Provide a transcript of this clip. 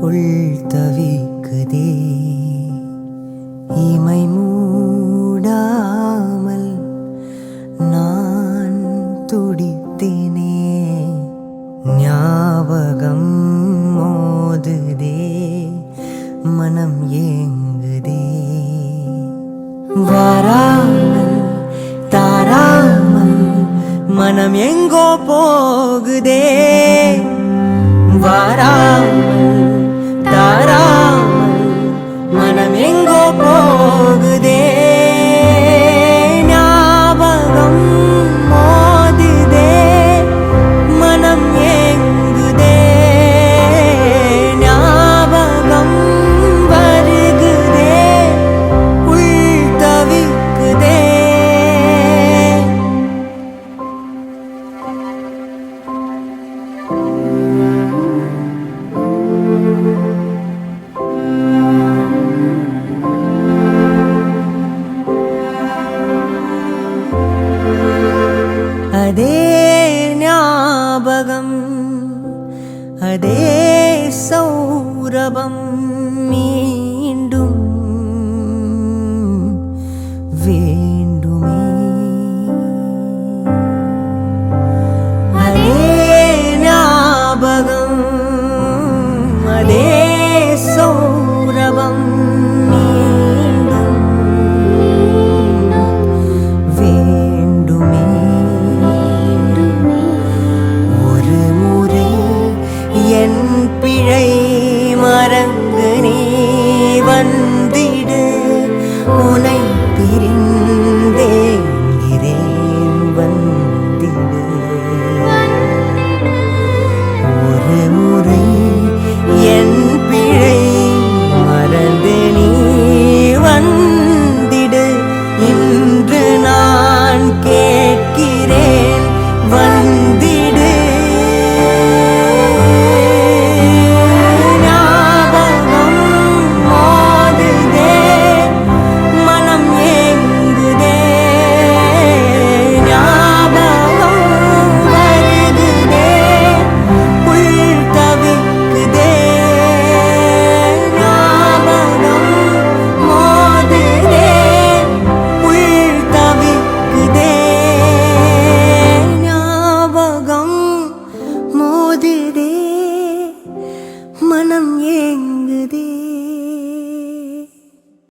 உள் தவிக்குதே. இமை மூடாமல் நான் துடித்தேனே. ஞாபகம் மோதுதே, மனம் ஏங்குதே. வாராமல் தாராமல் மனம் எங்கோ போகுதே. வாராமல் தாராமல் மனம் எங்கோ போகுதே. ஞாபகம் மோதுதே, மனம் ஏங்குதே. ஞாபகம் வருகுதே, உள் தவிக்குதே. அதே ஞாபகம், அதே சௌரபம் மீண்டும் வேண்டுமே. அதே ஞாபகம், அதே சௌரபம் மீண்டும் வேண்டுமே. ஒரு முறை என் பிழை மறந்து நீ வந்திடு. உனை பிரிந்தேங்கிறேன், வந்திடு. ஒரு முறை என் பிழை மறந்து நீ வந்திடு. இன்று நான் கேட்கிறேன், வந்திடு. ஞாபகம் மோதுதே, மனம் ஏங்குதே. ஞாபகம் வருகுதே, உள் தவிக்குதே. ஞாபகம் மோதுதே, உள் தவிக்குதே. ஞாபகம் மோதுதே, மனம்